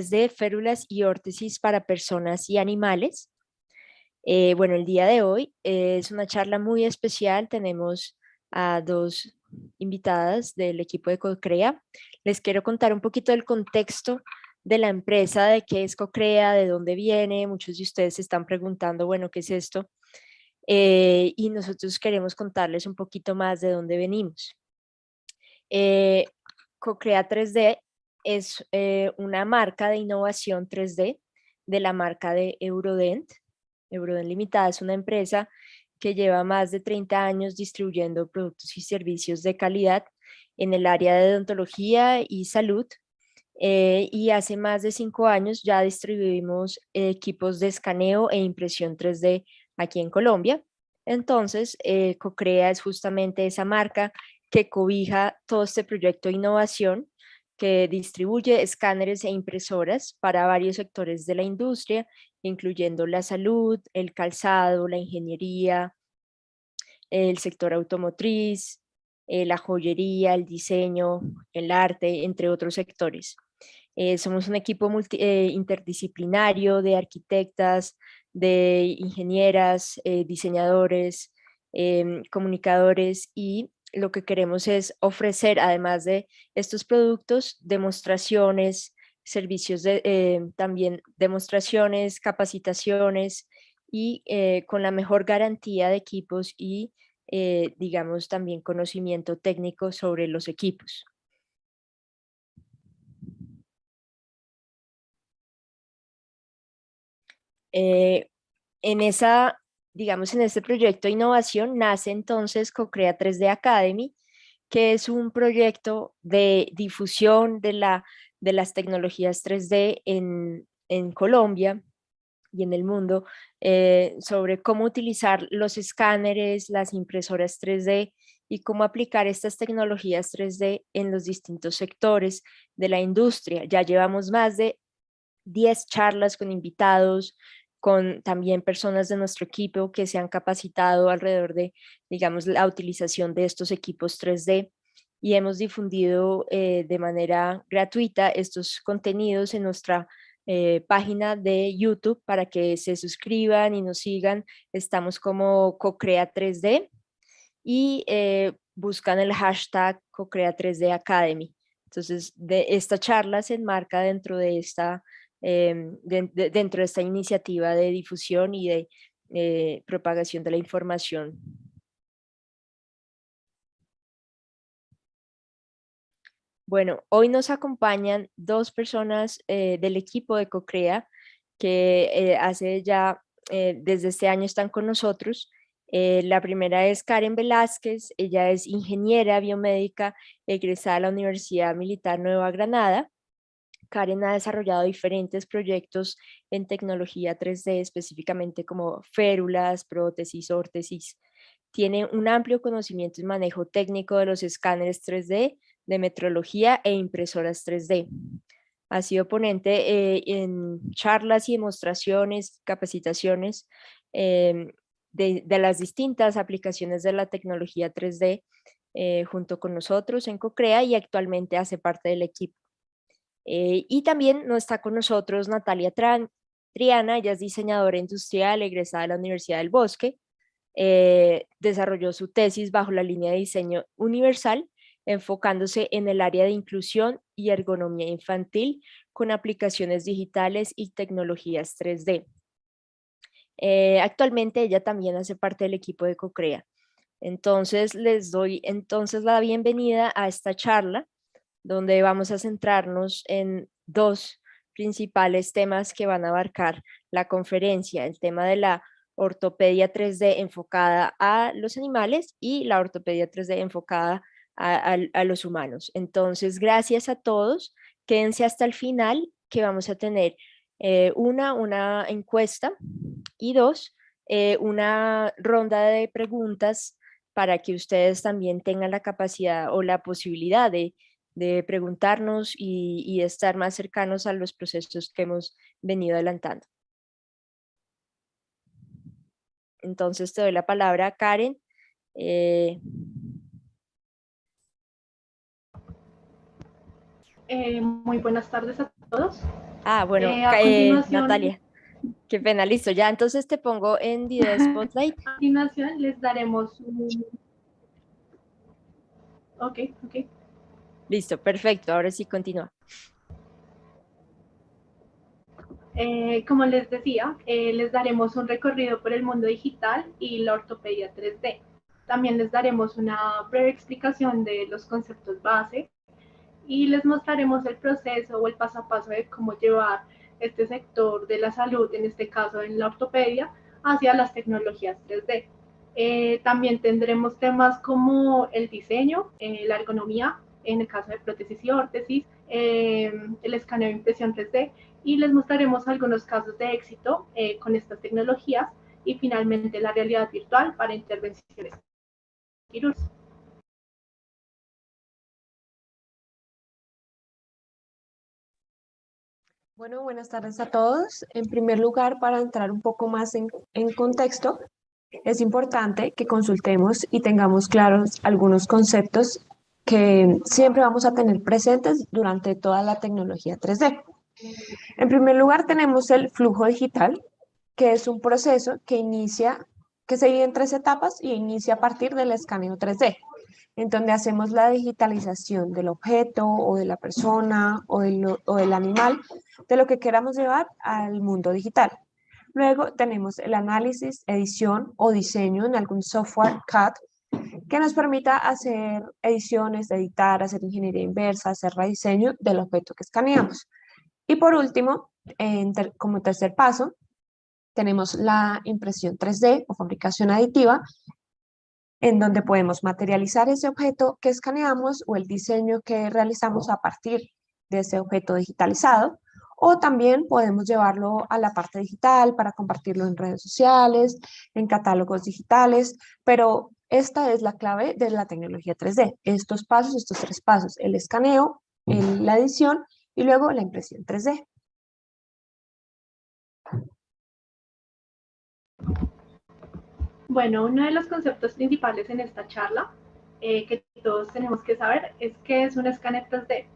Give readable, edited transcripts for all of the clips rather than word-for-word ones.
de férulas y órtesis para personas y animales. Bueno, el día de hoy es una charla muy especial. Tenemos a dos invitadas del equipo de Cocrea. Les quiero contar un poquito del contexto de la empresa, de qué es Cocrea, de dónde viene. Muchos de ustedes se están preguntando, bueno, ¿qué es esto? Y nosotros queremos contarles un poquito más de dónde venimos. Eh, Cocrea 3D es una marca de innovación 3D de la marca de Eurodent. Eurodent Limitada es una empresa que lleva más de 30 años distribuyendo productos y servicios de calidad en el área de odontología y salud. Y hace más de 5 años ya distribuimos equipos de escaneo e impresión 3D aquí en Colombia. Entonces, Cocrea es justamente esa marca que cobija todo este proyecto de innovación que distribuye escáneres e impresoras para varios sectores de la industria, incluyendo la salud, el calzado, la ingeniería, el sector automotriz, la joyería, el diseño, el arte, entre otros sectores. Somos un equipo interdisciplinario de arquitectas, de ingenieras, diseñadores, comunicadores, y lo que queremos es ofrecer, además de estos productos, demostraciones, servicios también demostraciones, capacitaciones, y con la mejor garantía de equipos y digamos también conocimiento técnico sobre los equipos. Eh, en esa, digamos, en este proyecto de innovación nace entonces Cocrea 3D Academy, que es un proyecto de difusión de las tecnologías 3D en Colombia y en el mundo, sobre cómo utilizar los escáneres, las impresoras 3D y cómo aplicar estas tecnologías 3D en los distintos sectores de la industria. Ya llevamos más de 10 charlas con invitados, con también personas de nuestro equipo que se han capacitado alrededor de, digamos, la utilización de estos equipos 3D, y hemos difundido de manera gratuita estos contenidos en nuestra página de YouTube para que se suscriban y nos sigan. Estamos como Cocrea 3D y buscan el hashtag Cocrea 3D Academy. Entonces, esta charla se enmarca dentro de esta, dentro de esta iniciativa de difusión y de propagación de la información. Bueno, hoy nos acompañan dos personas del equipo de Cocrea que hace ya, desde este año están con nosotros. La primera es Karen Velázquez. Ella es ingeniera biomédica egresada de la Universidad Militar Nueva Granada. Karen ha desarrollado diferentes proyectos en tecnología 3D, específicamente como férulas, prótesis, órtesis. Tiene un amplio conocimiento y manejo técnico de los escáneres 3D, de metrología e impresoras 3D. Ha sido ponente en charlas y demostraciones, capacitaciones de las distintas aplicaciones de la tecnología 3D junto con nosotros en Cocrea, y actualmente hace parte del equipo. Y también no está con nosotros Natalia Triana. Ella es diseñadora industrial egresada de la Universidad del Bosque. Desarrolló su tesis bajo la línea de diseño universal, enfocándose en el área de inclusión y ergonomía infantil con aplicaciones digitales y tecnologías 3D. Actualmente ella también hace parte del equipo de Cocrea. Entonces les doy entonces la bienvenida a esta charla, donde vamos a centrarnos en dos principales temas que van a abarcar la conferencia: el tema de la ortopedia 3D enfocada a los animales y la ortopedia 3D enfocada a los humanos. Entonces, gracias a todos. Quédense hasta el final, que vamos a tener una encuesta, y dos, una ronda de preguntas para que ustedes también tengan la capacidad o la posibilidad de preguntarnos y de estar más cercanos a los procesos que hemos venido adelantando. Entonces te doy la palabra a Karen. Eh, Muy buenas tardes a todos. Ah, bueno, A continuación, Natalia, qué pena, listo, ya entonces te pongo en video spotlight. a continuación les daremos un... Ok, ok. Listo, perfecto, ahora sí continúa. Como les decía, les daremos un recorrido por el mundo digital y la ortopedia 3D. También les daremos una breve explicación de los conceptos base y les mostraremos el proceso o el paso a paso de cómo llevar este sector de la salud, en este caso en la ortopedia, hacia las tecnologías 3D. También tendremos temas como el diseño, la ergonomía, en el caso de prótesis y órtesis, el escaneo de impresión 3D y les mostraremos algunos casos de éxito con estas tecnologías y finalmente la realidad virtual para intervenciones quirúrgicas. Bueno, buenas tardes a todos. En primer lugar, para entrar un poco más en contexto, es importante que consultemos y tengamos claros algunos conceptos que siempre vamos a tener presentes durante toda la tecnología 3D. En primer lugar, tenemos el flujo digital, que es un proceso que se divide en tres etapas y inicia a partir del escaneo 3D, en donde hacemos la digitalización del objeto o de la persona o del animal, de lo que queramos llevar al mundo digital. Luego tenemos el análisis, edición o diseño en algún software CAD que nos permita hacer ediciones, editar, hacer ingeniería inversa, hacer rediseño del objeto que escaneamos. Y por último, como tercer paso, tenemos la impresión 3D o fabricación aditiva, en donde podemos materializar ese objeto que escaneamos o el diseño que realizamos a partir de ese objeto digitalizado. O también podemos llevarlo a la parte digital para compartirlo en redes sociales, en catálogos digitales, pero esta es la clave de la tecnología 3D. Estos pasos, estos tres pasos, el escaneo, la edición y luego la impresión 3D. Bueno, uno de los conceptos principales en esta charla que todos tenemos que saber es qué es un escáner 3D.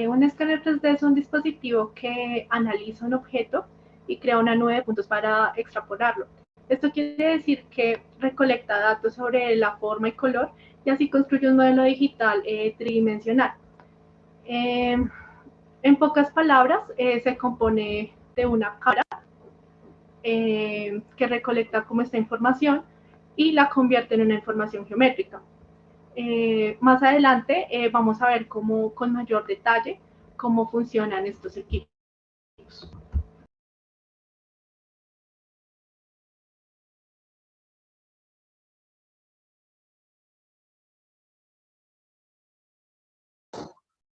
Un escáner 3D es un dispositivo que analiza un objeto y crea una nube de puntos para extrapolarlo. Esto quiere decir que recolecta datos sobre la forma y color y así construye un modelo digital tridimensional. Eh, en pocas palabras, se compone de una cámara que recolecta como esta información y la convierte en una información geométrica. Más adelante vamos a ver cómo, con mayor detalle cómo funcionan estos equipos.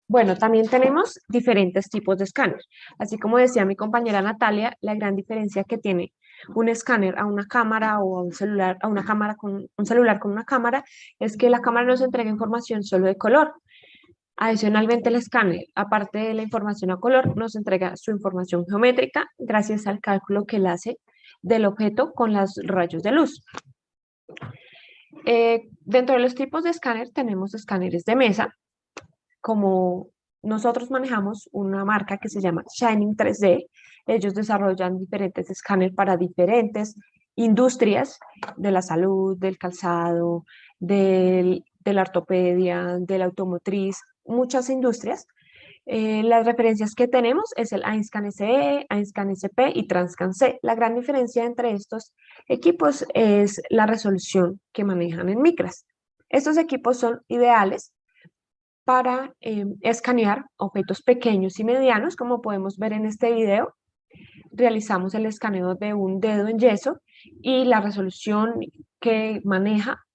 Bueno, también tenemos diferentes tipos de escáner. Así como decía mi compañera Natalia, la gran diferencia que tiene un escáner a una cámara o a un celular, a una cámara con un celular con una cámara, es que la cámara nos entrega información solo de color. Adicionalmente, el escáner, aparte de la información a color, nos entrega su información geométrica gracias al cálculo que él hace del objeto con los rayos de luz. Dentro de los tipos de escáner tenemos escáneres de mesa, como nosotros manejamos una marca que se llama Shining 3D. Ellos desarrollan diferentes escáneres para diferentes industrias de la salud, del calzado, de la ortopedia, de la automotriz, muchas industrias. Las referencias que tenemos es el Ainscan SE, Ainscan SP y Transcan C. La gran diferencia entre estos equipos es la resolución que manejan en micras. Estos equipos son ideales para escanear objetos pequeños y medianos, como podemos ver en este video. Realizamos el escaneo de un dedo en yeso y la resolución que maneja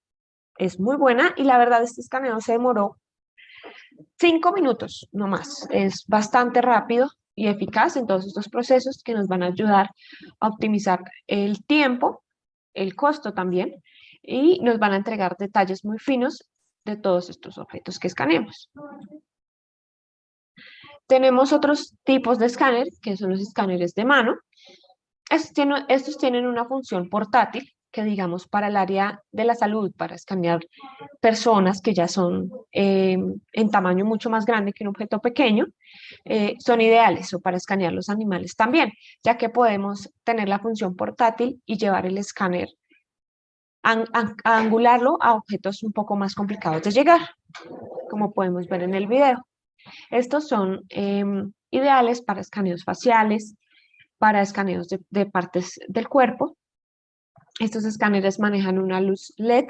es muy buena y la verdad este escaneo se demoró 5 minutos no más. Es bastante rápido y eficaz en todos estos procesos que nos van a ayudar a optimizar el tiempo, el costo también, y nos van a entregar detalles muy finos de todos estos objetos que escaneemos. Tenemos otros tipos de escáner, que son los escáneres de mano. Estos tienen una función portátil que digamos para el área de la salud, para escanear personas que ya son en tamaño mucho más grande que un objeto pequeño, son ideales, o para escanear los animales también, ya que podemos tener la función portátil y llevar el escáner a angularlo a objetos un poco más complicados de llegar, como podemos ver en el video. Estos son ideales para escaneos faciales, para escaneos de partes del cuerpo. Estos escáneres manejan una luz LED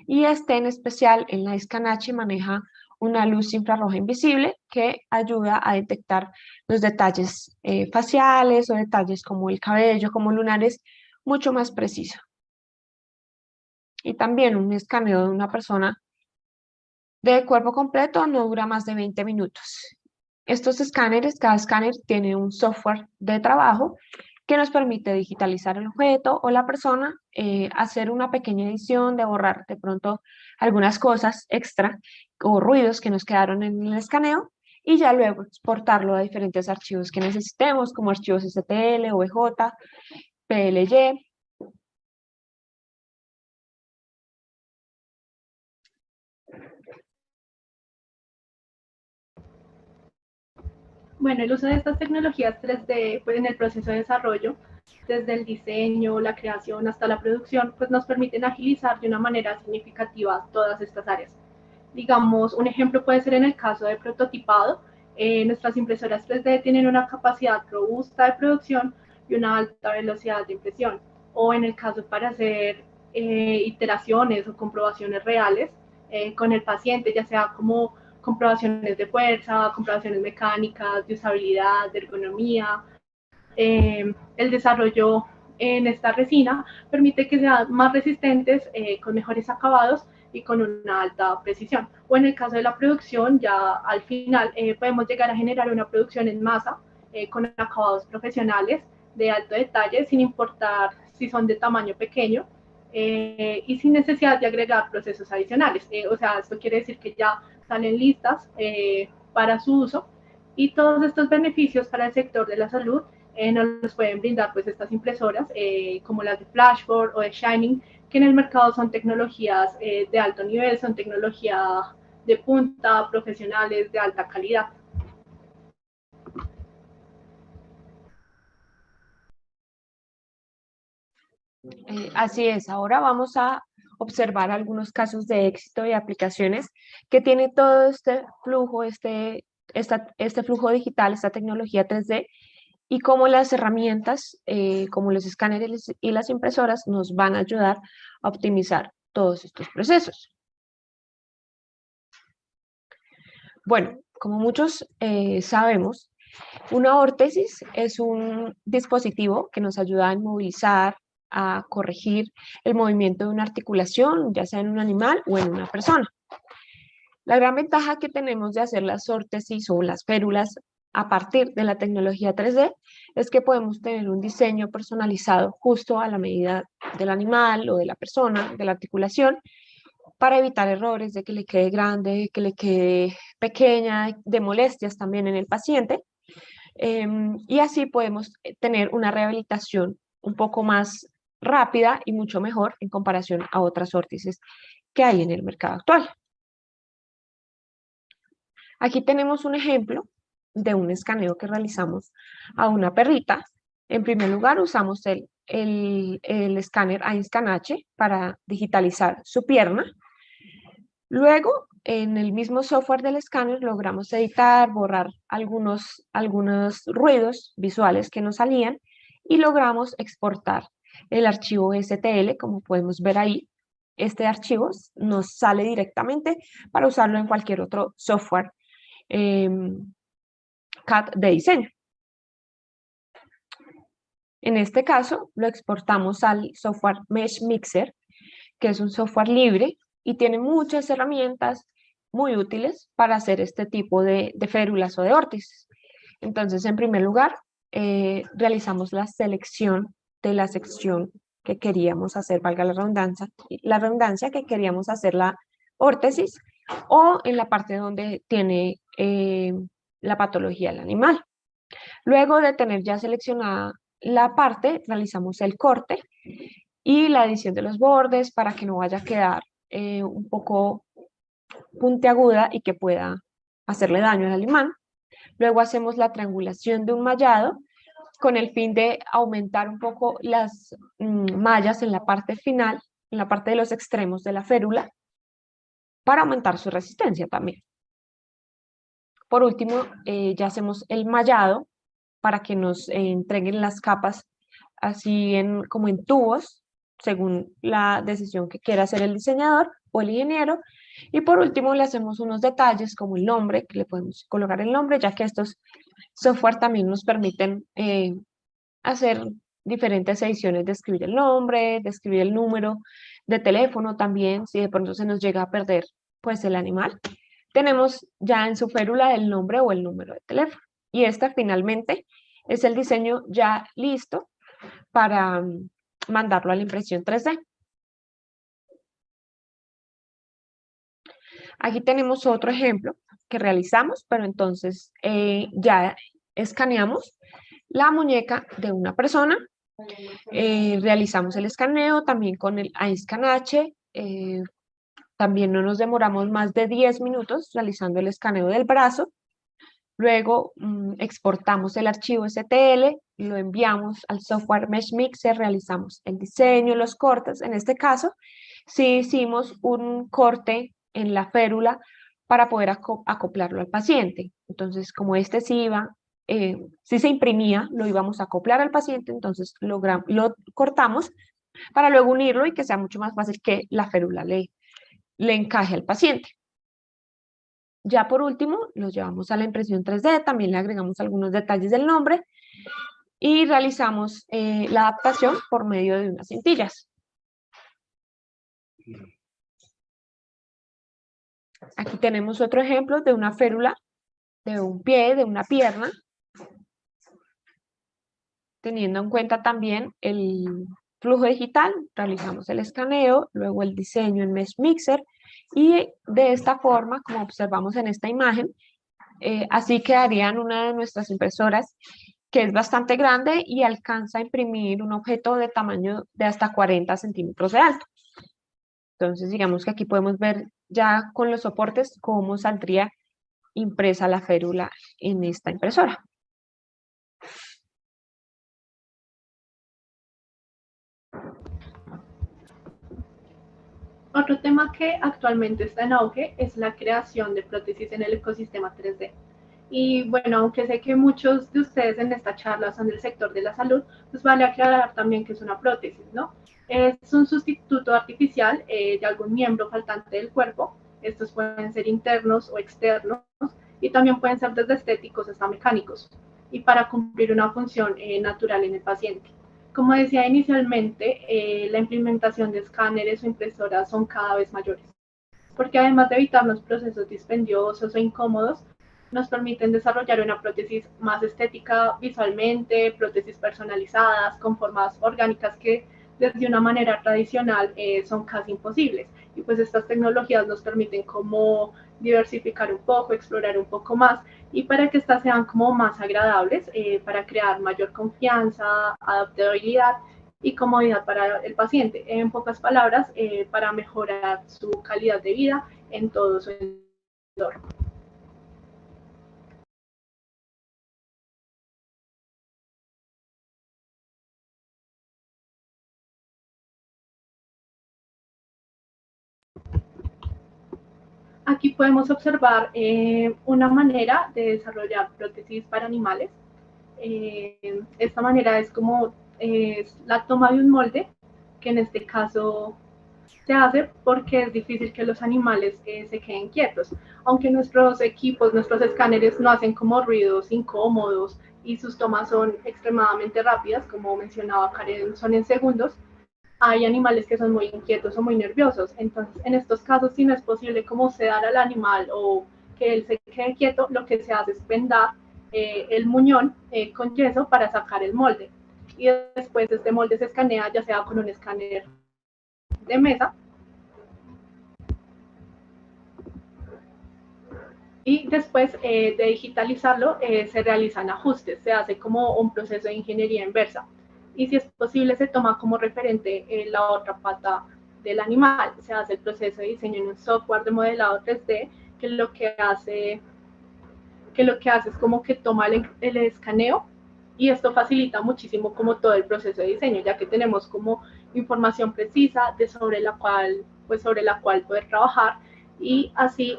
y este en especial en la Scan-H maneja una luz infrarroja invisible que ayuda a detectar los detalles faciales o detalles como el cabello, como lunares, mucho más preciso. Y también un escaneo de una persona de cuerpo completo no dura más de 20 minutos. Estos escáneres, cada escáner tiene un software de trabajo que nos permite digitalizar el objeto o la persona, hacer una pequeña edición, de borrar de pronto algunas cosas extra o ruidos que nos quedaron en el escaneo y ya luego exportarlo a diferentes archivos que necesitemos, como archivos STL, OBJ, PLY. Bueno, el uso de estas tecnologías 3D pues, en el proceso de desarrollo, desde el diseño, la creación hasta la producción, pues nos permiten agilizar de una manera significativa todas estas áreas. Digamos, un ejemplo puede ser en el caso de prototipado. Nuestras impresoras 3D tienen una capacidad robusta de producción y una alta velocidad de impresión. O en el caso para hacer iteraciones o comprobaciones reales con el paciente, ya sea como comprobaciones de fuerza, comprobaciones mecánicas, de usabilidad, de ergonomía. El desarrollo en esta resina permite que sean más resistentes, con mejores acabados y con una alta precisión. O en el caso de la producción, ya al final podemos llegar a generar una producción en masa con acabados profesionales de alto detalle, sin importar si son de tamaño pequeño, y sin necesidad de agregar procesos adicionales. O sea, esto quiere decir que ya salen listas para su uso, y todos estos beneficios para el sector de la salud nos los pueden brindar pues estas impresoras como las de Flashboard o de Shining, que en el mercado son tecnologías de alto nivel, son tecnología de punta, profesionales de alta calidad. Así es, ahora vamos a observar algunos casos de éxito y aplicaciones que tiene todo este flujo, este flujo digital, esta tecnología 3D, y cómo las herramientas, como los escáneres y las impresoras, nos van a ayudar a optimizar todos estos procesos. Bueno, como muchos sabemos, una órtesis es un dispositivo que nos ayuda a inmovilizar, a corregir el movimiento de una articulación, ya sea en un animal o en una persona. La gran ventaja que tenemos de hacer las órtesis o las férulas a partir de la tecnología 3D es que podemos tener un diseño personalizado justo a la medida del animal o de la persona, de la articulación, para evitar errores de que le quede grande, que le quede pequeña, de molestias también en el paciente. Y así podemos tener una rehabilitación un poco más rápida y mucho mejor en comparación a otras órtesis que hay en el mercado actual. Aquí tenemos un ejemplo de un escaneo que realizamos a una perrita. En primer lugar, usamos el escáner iScan-H para digitalizar su pierna. Luego, en el mismo software del escáner, logramos editar, borrar algunos ruidos visuales que nos salían y logramos exportar el archivo STL, como podemos ver ahí. Este archivo nos sale directamente para usarlo en cualquier otro software CAD de diseño. En este caso, lo exportamos al software Mesh Mixer, que es un software libre y tiene muchas herramientas muy útiles para hacer este tipo de férulas o de órtesis. Entonces, en primer lugar, realizamos la selección de la sección que queríamos hacer, valga la redundancia que queríamos hacer la órtesis, o en la parte donde tiene la patología del animal. Luego de tener ya seleccionada la parte, realizamos el corte y la adición de los bordes para que no vaya a quedar un poco puntiaguda y que pueda hacerle daño al imán. Luego hacemos la triangulación de un mallado con el fin de aumentar un poco las mallas en la parte final, en la parte de los extremos de la férula, para aumentar su resistencia también. Por último, ya hacemos el mallado para que nos entreguen las capas así como en tubos, según la decisión que quiera hacer el diseñador o el ingeniero. Y por último, le hacemos unos detalles como el nombre, que le podemos colocar el nombre, ya que estos software también nos permiten hacer diferentes ediciones de escribir el nombre, de escribir el número de teléfono también, si de pronto se nos llega a perder pues el animal. Tenemos ya en su férula el nombre o el número de teléfono. Y esta finalmente es el diseño ya listo para mandarlo a la impresión 3D. Aquí tenemos otro ejemplo que realizamos, pero entonces ya escaneamos la muñeca de una persona, realizamos el escaneo también con el iScan H, también no nos demoramos más de 10 minutos realizando el escaneo del brazo. Luego exportamos el archivo STL, lo enviamos al software Mesh Mixer, realizamos el diseño, los cortes. En este caso, sí hicimos un corte en la férula para poder acoplarlo al paciente. Entonces, como este sí iba, sí se imprimía, lo íbamos a acoplar al paciente, entonces lo cortamos para luego unirlo y que sea mucho más fácil que la férula le encaje al paciente. Ya por último, los llevamos a la impresión 3D, también le agregamos algunos detalles del nombre y realizamos la adaptación por medio de unas cintillas. Aquí tenemos otro ejemplo de una férula, de un pie, de una pierna, teniendo en cuenta también el flujo digital, realizamos el escaneo, luego el diseño en Mesh Mixer y de esta forma, como observamos en esta imagen, así quedaría en una de nuestras impresoras que es bastante grande y alcanza a imprimir un objeto de tamaño de hasta 40 centímetros de alto. Entonces, digamos que aquí podemos ver ya con los soportes cómo saldría impresa la férula en esta impresora. Otro tema que actualmente está en auge es la creación de prótesis en el ecosistema 3D. Y bueno, aunque sé que muchos de ustedes en esta charla son del sector de la salud, pues vale aclarar también que es una prótesis, ¿no? Es un sustituto artificial de algún miembro faltante del cuerpo. Estos pueden ser internos o externos y también pueden ser desde estéticos hasta mecánicos y para cumplir una función natural en el paciente. Como decía inicialmente, la implementación de escáneres o impresoras son cada vez mayores, porque además de evitar los procesos dispendiosos o incómodos, nos permiten desarrollar una prótesis más estética visualmente, prótesis personalizadas, con formas orgánicas que desde una manera tradicional son casi imposibles. Y pues estas tecnologías nos permiten como diversificar un poco, explorar un poco más y para que estas sean como más agradables, para crear mayor confianza, adaptabilidad y comodidad para el paciente. En pocas palabras, para mejorar su calidad de vida en todo su entorno. Aquí podemos observar una manera de desarrollar prótesis para animales. Esta manera es como la toma de un molde, que en este caso se hace porque es difícil que los animales se queden quietos. Aunque nuestros equipos, nuestros escáneres no hacen como ruidos incómodos y sus tomas son extremadamente rápidas, como mencionaba Karen, son en segundos, hay animales que son muy inquietos o muy nerviosos. Entonces, en estos casos, si no es posible como sedar al animal o que él se quede quieto, lo que se hace es vendar el muñón con yeso para sacar el molde. Y después este molde se escanea, ya sea con un escáner de mesa. Y después de digitalizarlo, se realizan ajustes, se hace como un proceso de ingeniería inversa. y si es posible se toma como referente la otra pata del animal. Se hace el proceso de diseño en un software de modelado 3D que lo que hace es como que toma el escaneo, y esto facilita muchísimo como todo el proceso de diseño, ya que tenemos como información precisa sobre la cual poder trabajar, y así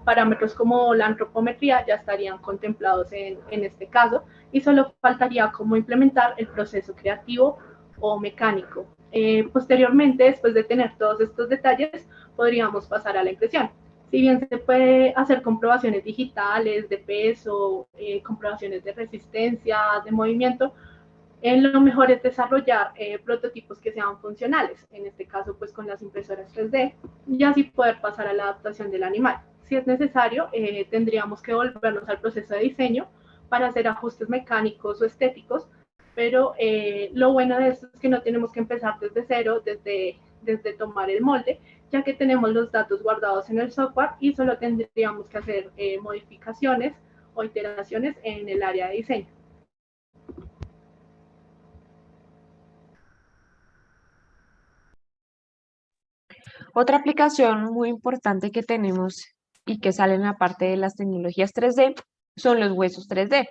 parámetros como la antropometría ya estarían contemplados en este caso, y solo faltaría como implementar el proceso creativo o mecánico. Posteriormente, después de tener todos estos detalles, podríamos pasar a la impresión. Si bien se puede hacer comprobaciones digitales de peso, comprobaciones de resistencia, de movimiento, lo mejor es desarrollar prototipos que sean funcionales, en este caso pues con las impresoras 3D, y así poder pasar a la adaptación del animal. Si es necesario, tendríamos que volvernos al proceso de diseño para hacer ajustes mecánicos o estéticos, pero lo bueno de esto es que no tenemos que empezar desde cero, desde tomar el molde, ya que tenemos los datos guardados en el software y solo tendríamos que hacer modificaciones o iteraciones en el área de diseño. Otra aplicación muy importante que tenemos y que sale en la parte de las tecnologías 3D son los huesos 3D.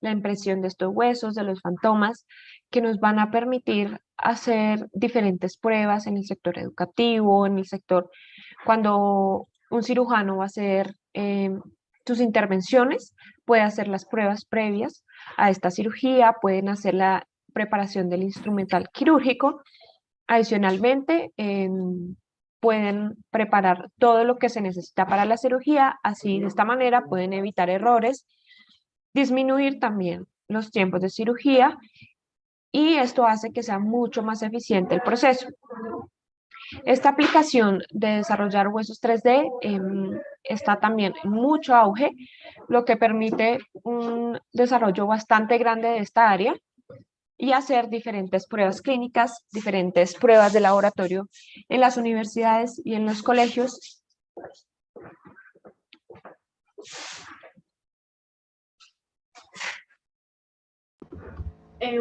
La impresión de estos huesos, de los fantomas, que nos van a permitir hacer diferentes pruebas en el sector educativo, en el sector cuando un cirujano va a hacer sus intervenciones, puede hacer las pruebas previas a esta cirugía, pueden hacer la preparación del instrumental quirúrgico. Adicionalmente, pueden preparar todo lo que se necesita para la cirugía, así de esta manera pueden evitar errores, disminuir también los tiempos de cirugía y esto hace que sea mucho más eficiente el proceso. Esta aplicación de desarrollar huesos 3D está también en mucho auge, lo que permite un desarrollo bastante grande de esta área y hacer diferentes pruebas clínicas, diferentes pruebas de laboratorio en las universidades y en los colegios.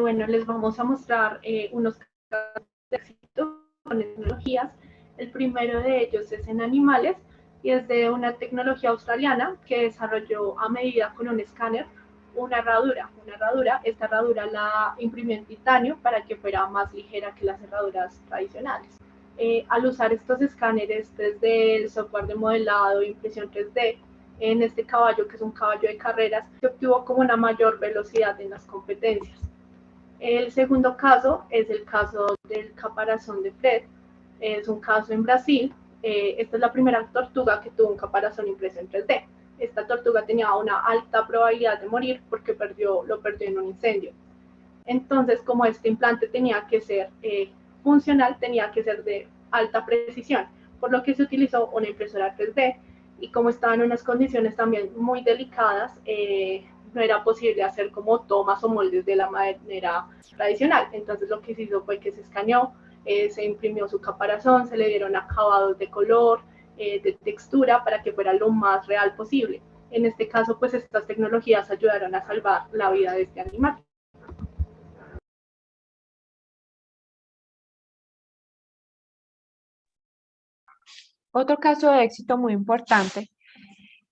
Bueno, les vamos a mostrar unos casos de éxito con tecnologías. El primero de ellos es en animales y es de una tecnología australiana que desarrolló a medida con un escáner una herradura. Esta herradura la imprimió en titanio para que fuera más ligera que las herraduras tradicionales. Al usar estos escáneres 3D, el software de modelado e impresión 3D, en este caballo, que es un caballo de carreras, se obtuvo como una mayor velocidad en las competencias. El segundo caso es el caso del caparazón de Fred. Es un caso en Brasil. Esta es la primera tortuga que tuvo un caparazón impreso en 3D. Esta tortuga tenía una alta probabilidad de morir porque lo perdió en un incendio. Entonces, como este implante tenía que ser funcional, tenía que ser de alta precisión, por lo que se utilizó una impresora 3D, y como estaba en unas condiciones también muy delicadas, no era posible hacer como tomas o moldes de la manera tradicional. Entonces lo que se hizo fue que se escaneó, se imprimió su caparazón, se le dieron acabados de color, de textura, para que fuera lo más real posible. En este caso, pues estas tecnologías ayudaron a salvar la vida de este animal. Otro caso de éxito muy importante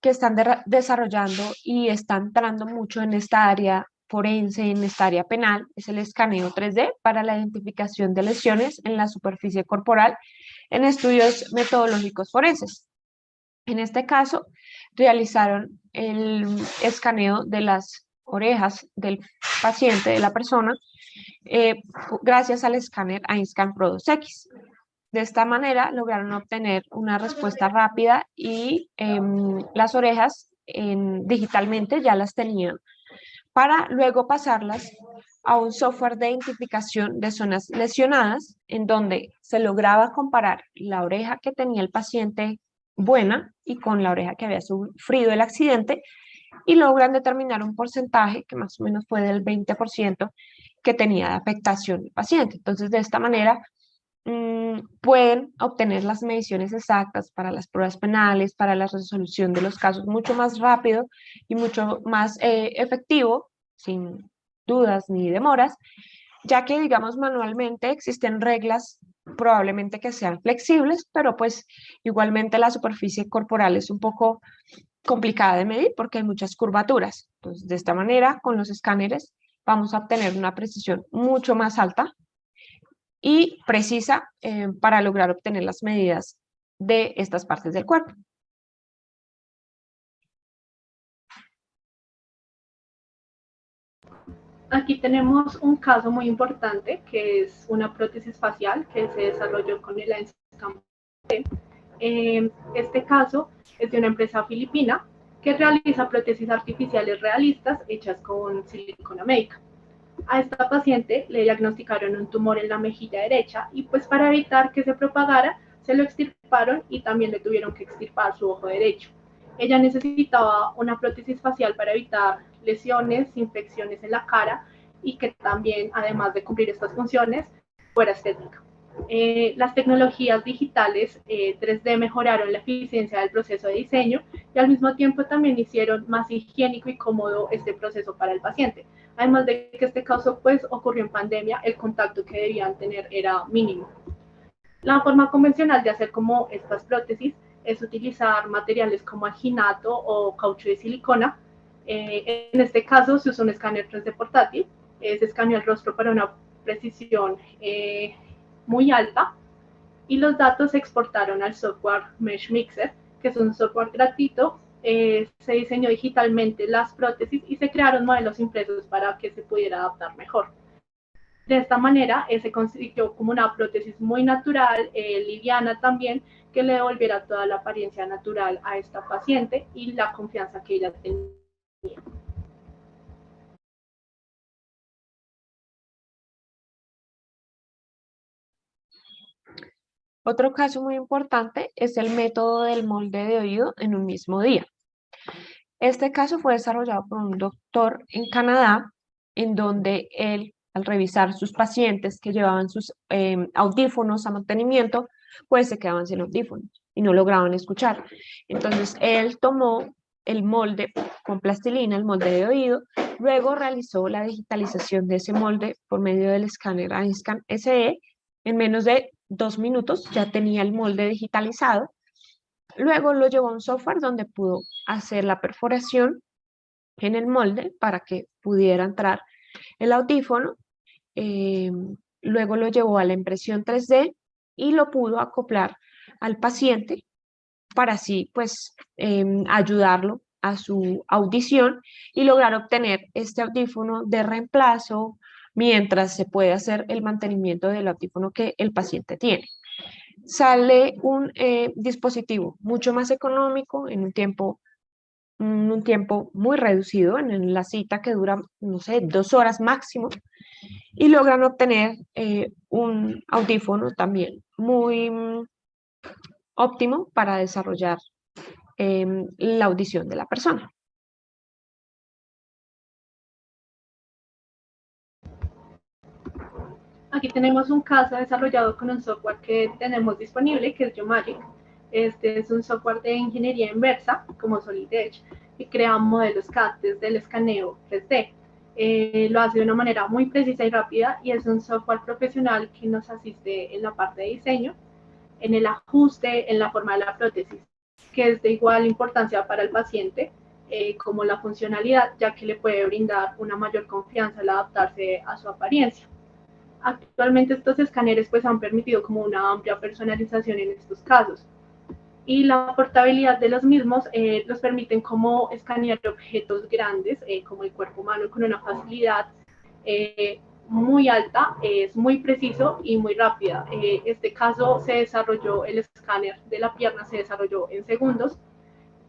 que están desarrollando y están entrando mucho en esta área forense, en esta área penal, es el escaneo 3D para la identificación de lesiones en la superficie corporal en estudios metodológicos forenses. En este caso, realizaron el escaneo de las orejas del paciente, de la persona, gracias al escáner Einstein Pro 2X. De esta manera lograron obtener una respuesta rápida y las orejas digitalmente ya las tenían para luego pasarlas a un software de identificación de zonas lesionadas en donde se lograba comparar la oreja que tenía el paciente buena y con la oreja que había sufrido el accidente y logran determinar un porcentaje que más o menos fue del 20% que tenía de afectación el paciente. Entonces, de esta manera pueden obtener las mediciones exactas para las pruebas penales, para la resolución de los casos mucho más rápido y mucho más efectivo, sin dudas ni demoras, ya que digamos manualmente existen reglas probablemente que sean flexibles, pero pues igualmente la superficie corporal es un poco complicada de medir porque hay muchas curvaturas. Entonces, de esta manera, con los escáneres vamos a obtener una precisión mucho más alta y precisa para lograr obtener las medidas de estas partes del cuerpo. Aquí tenemos un caso muy importante que es una prótesis facial que se desarrolló con el Scan. Este caso es de una empresa filipina que realiza prótesis artificiales realistas hechas con silicona médica. A esta paciente le diagnosticaron un tumor en la mejilla derecha y pues para evitar que se propagara se lo extirparon y también le tuvieron que extirpar su ojo derecho. Ella necesitaba una prótesis facial para evitar lesiones, infecciones en la cara y que también, además de cumplir estas funciones, fuera estética. Las tecnologías digitales 3D mejoraron la eficiencia del proceso de diseño y al mismo tiempo también hicieron más higiénico y cómodo este proceso para el paciente. Además de que este caso pues ocurrió en pandemia, el contacto que debían tener era mínimo. La forma convencional de hacer como estas prótesis es utilizar materiales como alginato o caucho de silicona. En este caso se usa un escáner 3D portátil, se escaneó el rostro para una precisión muy alta y los datos se exportaron al software Mesh Mixer, que es un software gratuito. Se diseñó digitalmente las prótesis y se crearon modelos impresos para que se pudiera adaptar mejor. De esta manera se consiguió como una prótesis muy natural, liviana también, que le devolviera toda la apariencia natural a esta paciente y la confianza que ella tenía. Otro caso muy importante es el método del molde de oído en un mismo día. Este caso fue desarrollado por un doctor en Canadá, en donde él, al revisar sus pacientes que llevaban sus audífonos a mantenimiento, pues se quedaban sin audífonos y no lograban escuchar. Entonces, él tomó el molde con plastilina, el molde de oído, luego realizó la digitalización de ese molde por medio del escáner Einstein SE. En menos de 2 minutos ya tenía el molde digitalizado. Luego lo llevó a un software donde pudo hacer la perforación en el molde para que pudiera entrar el audífono. Luego lo llevó a la impresión 3D y lo pudo acoplar al paciente para así pues ayudarlo a su audición y lograr obtener este audífono de reemplazo mientras se puede hacer el mantenimiento del audífono que el paciente tiene. Sale un dispositivo mucho más económico en un tiempo muy reducido, en la cita que dura, no sé, 2 horas máximo, y logran obtener un audífono también muy óptimo para desarrollar la audición de la persona. Aquí tenemos un caso desarrollado con un software que tenemos disponible, que es Geomagic. Este es un software de ingeniería inversa, como Solid Edge, que crea modelos CAD desde el escaneo 3D. Lo hace de una manera muy precisa y rápida y es un software profesional que nos asiste en la parte de diseño, en el ajuste, en la forma de la prótesis, que es de igual importancia para el paciente como la funcionalidad, ya que le puede brindar una mayor confianza al adaptarse a su apariencia. Actualmente estos escáneres pues han permitido como una amplia personalización en estos casos y la portabilidad de los mismos los permiten como escanear objetos grandes como el cuerpo humano con una facilidad muy alta, es muy preciso y muy rápida. Este caso se desarrolló, el escáner de la pierna se desarrolló en segundos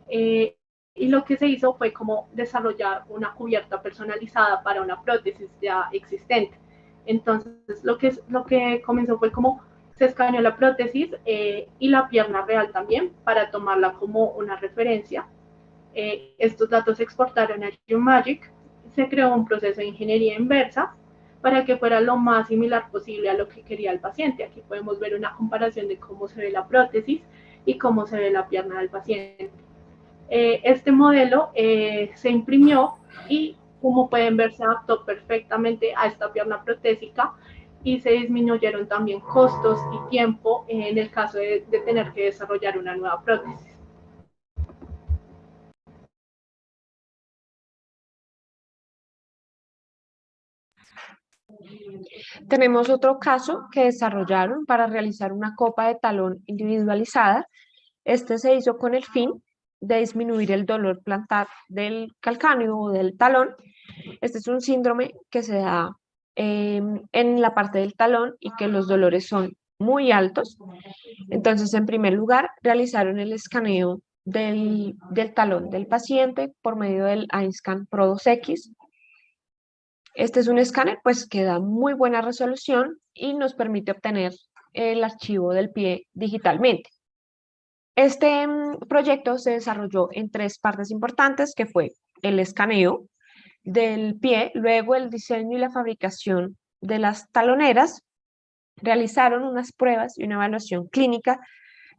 y lo que se hizo fue como desarrollar una cubierta personalizada para una prótesis ya existente. Entonces, lo que comenzó fue como se escaneó la prótesis y la pierna real también para tomarla como una referencia. Estos datos se exportaron a Geomagic, se creó un proceso de ingeniería inversa para que fuera lo más similar posible a lo que quería el paciente. Aquí podemos ver una comparación de cómo se ve la prótesis y cómo se ve la pierna del paciente. Este modelo se imprimió y Como pueden ver, se adaptó perfectamente a esta pierna protésica y se disminuyeron también costos y tiempo en el caso de tener que desarrollar una nueva prótesis. Tenemos otro caso que desarrollaron para realizar una copa de talón individualizada. Este se hizo con el fin de disminuir el dolor plantar del calcáneo o del talón. Este es un síndrome que se da en la parte del talón y que los dolores son muy altos. Entonces, en primer lugar, realizaron el escaneo del talón del paciente por medio del iScan Pro 2X. Este es un escáner pues que da muy buena resolución y nos permite obtener el archivo del pie digitalmente. Este proyecto se desarrolló en tres partes importantes, que fue el escaneo del pie, luego el diseño y la fabricación de las taloneras. Realizaron unas pruebas y una evaluación clínica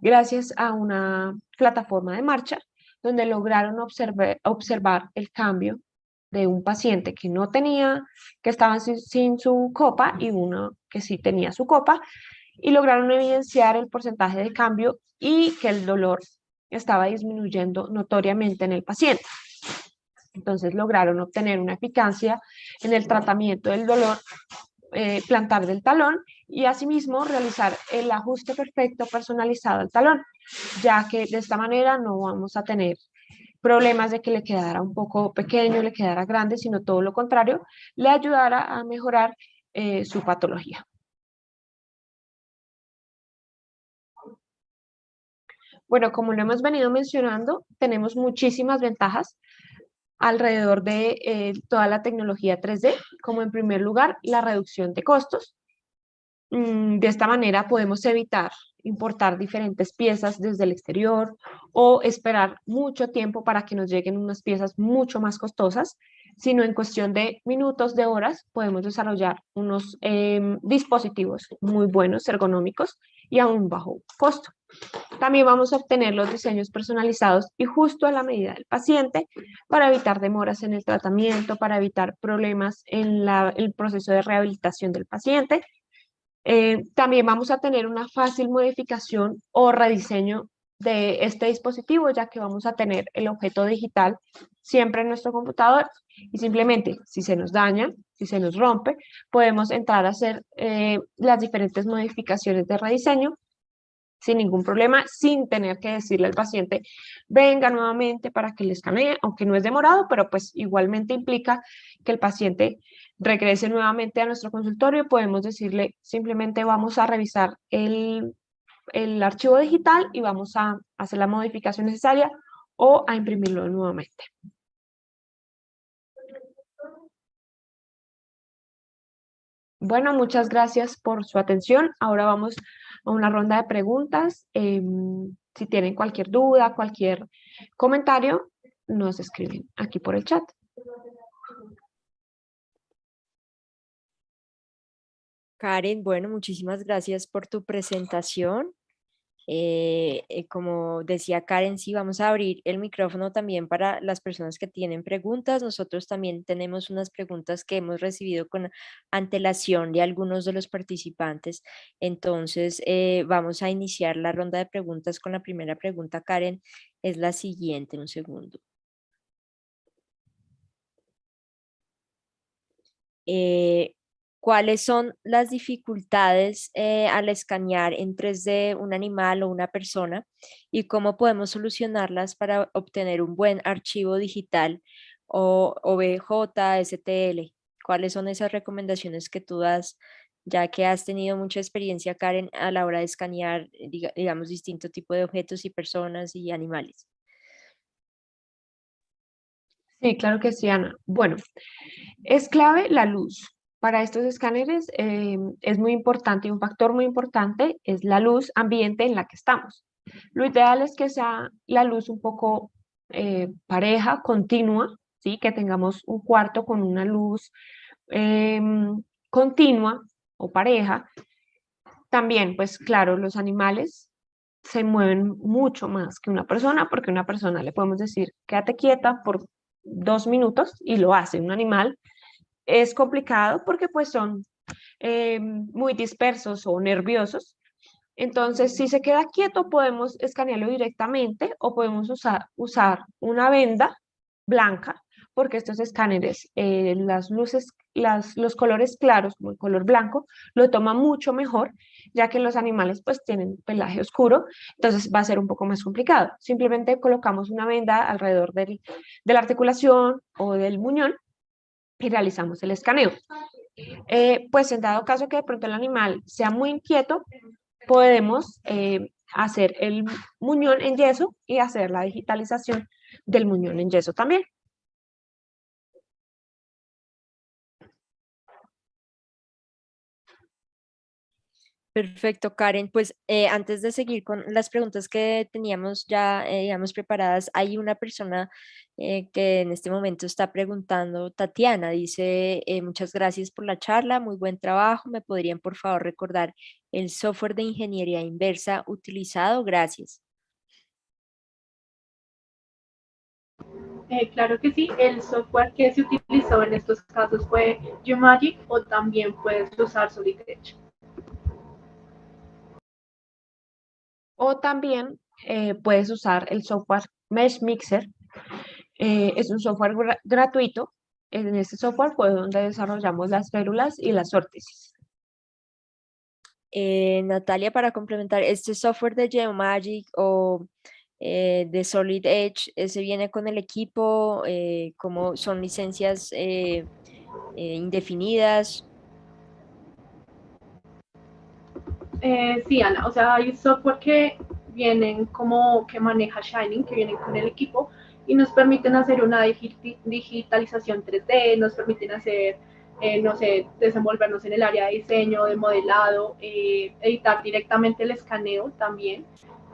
gracias a una plataforma de marcha donde lograron observar el cambio de un paciente que no tenía, que estaba sin su copa y uno que sí tenía su copa, y lograron evidenciar el porcentaje de cambio y que el dolor estaba disminuyendo notoriamente en el paciente. Entonces lograron obtener una eficacia en el tratamiento del dolor plantar del talón y asimismo realizar el ajuste perfecto personalizado al talón, ya que de esta manera no vamos a tener problemas de que le quedara un poco pequeño, le quedara grande, sino todo lo contrario, le ayudara a mejorar su patología. Bueno, como lo hemos venido mencionando, tenemos muchísimas ventajas alrededor de toda la tecnología 3D, como en primer lugar la reducción de costos. De esta manera podemos evitar importar diferentes piezas desde el exterior o esperar mucho tiempo para que nos lleguen unas piezas mucho más costosas, sino en cuestión de minutos, de horas, podemos desarrollar unos dispositivos muy buenos, ergonómicos y a un bajo costo. También vamos a obtener los diseños personalizados y justo a la medida del paciente para evitar demoras en el tratamiento, para evitar problemas en el proceso de rehabilitación del paciente. También vamos a tener una fácil modificación o rediseño de este dispositivo, ya que vamos a tener el objeto digital siempre en nuestro computador y simplemente si se nos daña, si se nos rompe, podemos entrar a hacer las diferentes modificaciones de rediseño sin ningún problema, sin tener que decirle al paciente, venga nuevamente para que le escanee, aunque no es demorado, pero pues igualmente implica que el paciente regrese nuevamente a nuestro consultorio. Podemos decirle, simplemente vamos a revisar el archivo digital y vamos a hacer la modificación necesaria o a imprimirlo nuevamente. Bueno, muchas gracias por su atención. Ahora vamos a una ronda de preguntas. Si tienen cualquier duda, cualquier comentario, nos escriben aquí por el chat. Karen, bueno, muchísimas gracias por tu presentación. Como decía Karen, sí, vamos a abrir el micrófono también para las personas que tienen preguntas. Nosotros también tenemos unas preguntas que hemos recibido con antelación de algunos de los participantes. Entonces, vamos a iniciar la ronda de preguntas con la primera pregunta. Karen, es la siguiente, un segundo. Eh, ¿Cuáles son las dificultades al escanear en 3D un animal o una persona y cómo podemos solucionarlas para obtener un buen archivo digital o OBJ, STL? ¿Cuáles son esas recomendaciones que tú das, ya que has tenido mucha experiencia, Karen, a la hora de escanear, digamos, distinto tipo de objetos y personas y animales? Sí, claro que sí, Ana. Bueno, es clave la luz. Para estos escáneres es muy importante y un factor muy importante es la luz ambiente en la que estamos. Lo ideal es que sea la luz un poco pareja, continua, ¿sí? Que tengamos un cuarto con una luz continua o pareja. También, pues claro, los animales se mueven mucho más que una persona, porque una persona le podemos decir, quédate quieta por 2 minutos y lo hace. Un animal es complicado porque pues son muy dispersos o nerviosos. Entonces, si se queda quieto, podemos escanearlo directamente o podemos usar una venda blanca, porque estos escáneres, las luces, los colores claros, como el color blanco, lo toma mucho mejor, ya que los animales pues tienen pelaje oscuro, entonces va a ser un poco más complicado. Simplemente colocamos una venda alrededor de la articulación o del muñón y realizamos el escaneo. Pues en dado caso que de pronto el animal sea muy inquieto, podemos hacer el muñón en yeso y hacer la digitalización del muñón en yeso también. Perfecto, Karen. Pues antes de seguir con las preguntas que teníamos ya, digamos, preparadas, hay una persona que en este momento está preguntando, Tatiana, dice, muchas gracias por la charla, muy buen trabajo. ¿Me podrían, por favor, recordar el software de ingeniería inversa utilizado? Gracias. Claro que sí, el software que se utilizó en estos casos fue Umagic o también puedes usar Solid Edge. O también puedes usar el software Mesh Mixer. Es un software gratuito. En este software fue donde desarrollamos las férulas y las órtesis. Natalia, para complementar, este software de Geomagic o de Solid Edge, ¿ese viene con el equipo? ¿Cómo son licencias indefinidas? Sí, Ana, o sea, hay software que vienen como que maneja Shining, que vienen con el equipo y nos permiten hacer una digitalización 3D, nos permiten hacer, no sé, desenvolvernos en el área de diseño, de modelado, editar directamente el escaneo también,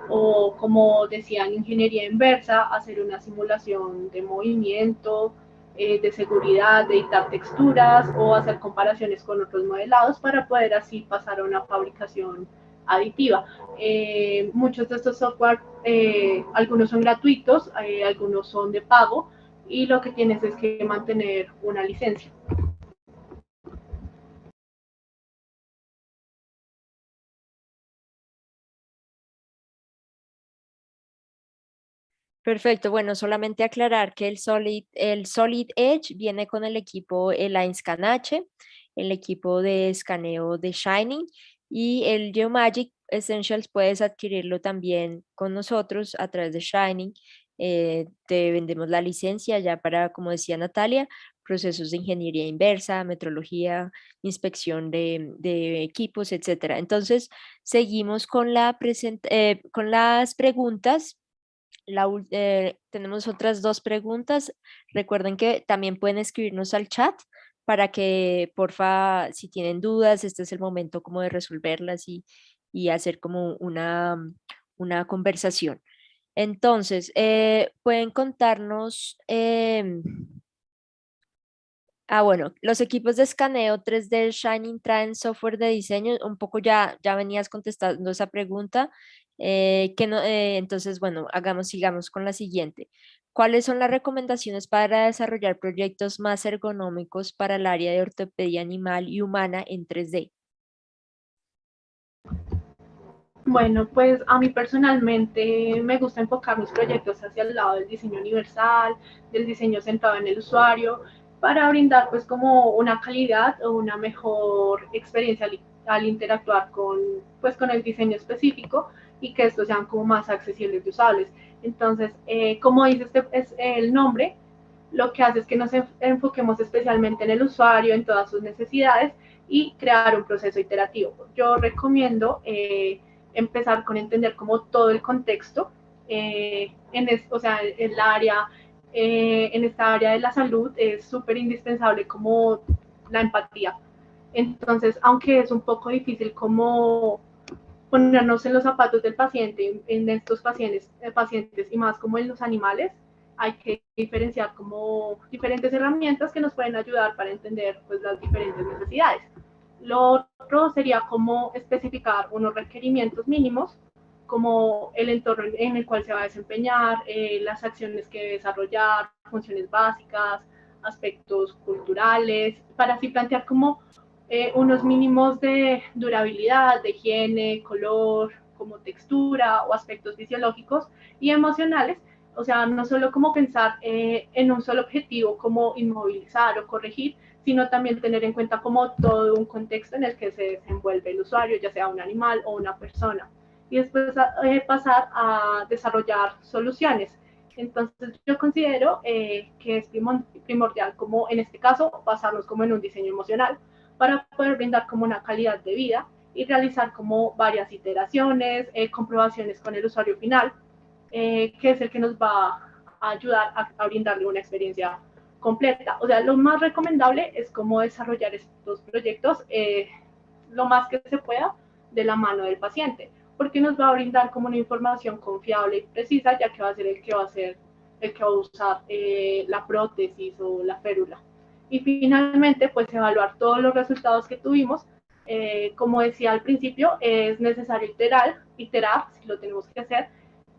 o como decían, ingeniería inversa, hacer una simulación de movimiento, de seguridad, de editar texturas o hacer comparaciones con otros modelados para poder así pasar a una fabricación aditiva. Muchos de estos software, algunos son gratuitos, algunos son de pago y lo que tienes es que mantener una licencia. Perfecto, bueno, solamente aclarar que el Solid Edge viene con el equipo el Scan H, el equipo de escaneo de Shining y el Geomagic Essentials puedes adquirirlo también con nosotros a través de Shining. Te vendemos la licencia ya para, como decía Natalia, procesos de ingeniería inversa, metrología, inspección de equipos, etcétera. Entonces, seguimos con con las preguntas. Tenemos otras dos preguntas. Recuerden que también pueden escribirnos al chat para que, porfa, si tienen dudas, este es el momento como de resolverlas y hacer como una conversación. Entonces, pueden contarnos, bueno, los equipos de escaneo 3D Shining traen software de diseño. Un poco ya venías contestando esa pregunta. Que no, entonces, bueno, sigamos con la siguiente. ¿Cuáles son las recomendaciones para desarrollar proyectos más ergonómicos para el área de ortopedia animal y humana en 3D? Bueno, pues a mí personalmente me gusta enfocar mis proyectos hacia el lado del diseño universal, del diseño centrado en el usuario, para brindar pues como una calidad o una mejor experiencia al interactuar pues, con el diseño específico y que estos sean como más accesibles y usables. Entonces, como dice es el nombre, lo que hace es que nos enfoquemos especialmente en el usuario, en todas sus necesidades y crear un proceso iterativo. Yo recomiendo empezar con entender como todo el contexto, o sea, en esta área de la salud es súper indispensable como la empatía. Entonces, aunque es un poco difícil como ponernos en los zapatos del paciente, en estos pacientes y más como en los animales, hay que diferenciar como diferentes herramientas que nos pueden ayudar para entender pues, las diferentes necesidades. Lo otro sería como especificar unos requerimientos mínimos, como el entorno en el cual se va a desempeñar, las acciones que debe desarrollar, funciones básicas, aspectos culturales, para así plantear como unos mínimos de durabilidad, de higiene, color, como textura o aspectos fisiológicos y emocionales. O sea, no solo como pensar en un solo objetivo como inmovilizar o corregir, sino también tener en cuenta como todo un contexto en el que se desenvuelve el usuario, ya sea un animal o una persona. Y después pasar a desarrollar soluciones. Entonces yo considero que es primordial como en este caso basarnos como en un diseño emocional para poder brindar como una calidad de vida y realizar como varias iteraciones, comprobaciones con el usuario final, que es el que nos va a ayudar a brindarle una experiencia completa. O sea, lo más recomendable es como desarrollar estos proyectos lo más que se pueda de la mano del paciente, porque nos va a brindar como una información confiable y precisa, ya que va a ser el que va a usar la prótesis o la férula. Y finalmente, pues evaluar todos los resultados que tuvimos. Como decía al principio, es necesario iterar si lo tenemos que hacer,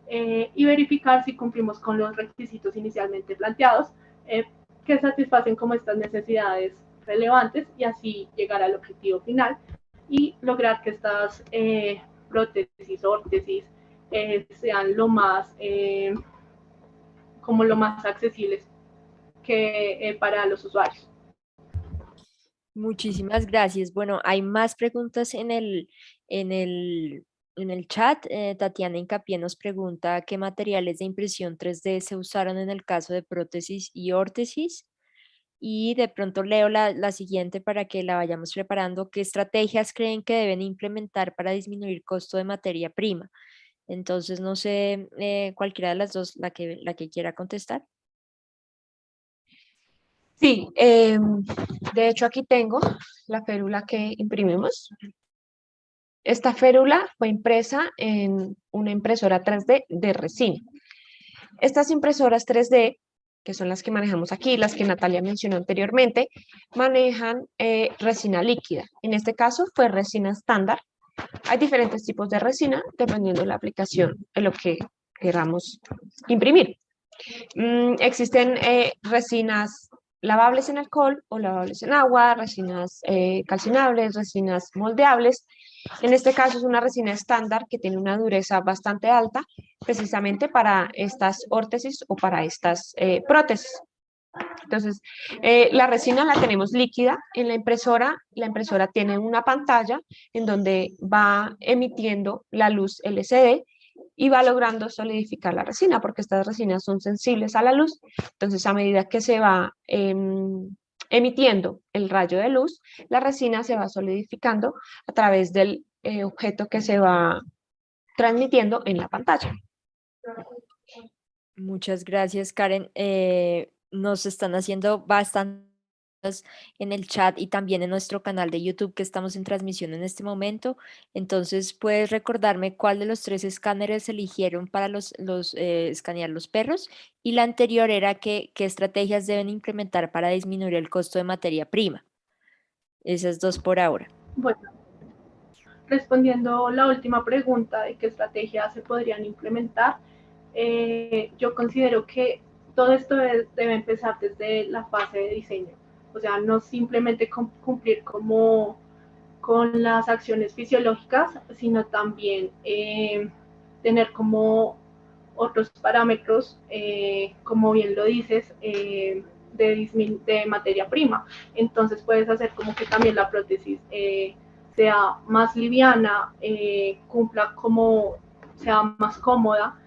y verificar si cumplimos con los requisitos inicialmente planteados, que satisfacen como estas necesidades relevantes y así llegar al objetivo final y lograr que estas prótesis, órtesis, sean como lo más accesibles para los usuarios. Muchísimas gracias. Bueno, hay más preguntas en el, en el chat. Tatiana Incapié nos pregunta qué materiales de impresión 3D se usaron en el caso de prótesis y órtesis. Y de pronto leo la siguiente para que la vayamos preparando. ¿Qué estrategias creen que deben implementar para disminuir costo de materia prima? Entonces, no sé, cualquiera de las dos, la que quiera contestar. Sí, de hecho aquí tengo la férula que imprimimos. Esta férula fue impresa en una impresora 3D de resina. Estas impresoras 3D, que son las que manejamos aquí, las que Natalia mencionó anteriormente, manejan resina líquida. En este caso fue resina estándar. Hay diferentes tipos de resina dependiendo de la aplicación de lo que queramos imprimir. Existen resinas lavables en alcohol o lavables en agua, resinas calcinables, resinas moldeables. En este caso es una resina estándar que tiene una dureza bastante alta, precisamente para estas órtesis o para estas prótesis. Entonces, la resina la tenemos líquida en la impresora tiene una pantalla en donde va emitiendo la luz LCD y va logrando solidificar la resina, porque estas resinas son sensibles a la luz. Entonces, a medida que se va emitiendo el rayo de luz, la resina se va solidificando a través del objeto que se va transmitiendo en la pantalla. Muchas gracias, Karen. Nos están haciendo bastantes en el chat y también en nuestro canal de YouTube que estamos en transmisión en este momento. Entonces, ¿puedes recordarme cuál de los tres escáneres eligieron para escanear los perros? Y la anterior era qué estrategias deben implementar para disminuir el costo de materia prima. Esas dos por ahora. Bueno, respondiendo la última pregunta de qué estrategias se podrían implementar, yo considero que todo esto debe empezar desde la fase de diseño. O sea, no simplemente cumplir como con las acciones fisiológicas, sino también tener como otros parámetros, como bien lo dices, de materia prima. Entonces puedes hacer como que también la prótesis sea más liviana, cumpla como sea más cómoda.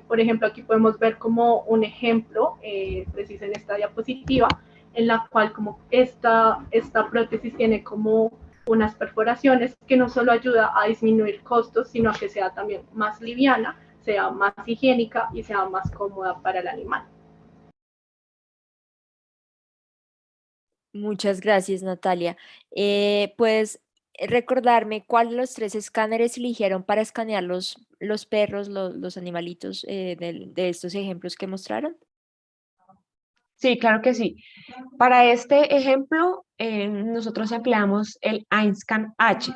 Por ejemplo, aquí podemos ver como un ejemplo, preciso en esta diapositiva, en la cual como esta prótesis tiene como unas perforaciones que no solo ayuda a disminuir costos, sino a que sea también más liviana, sea más higiénica y sea más cómoda para el animal. Muchas gracias, Natalia. ¿Puedes recordarme cuál de los tres escáneres eligieron para escanear los perros, los animalitos de estos ejemplos que mostraron? Sí, claro que sí. Para este ejemplo, nosotros empleamos el Ainscan H.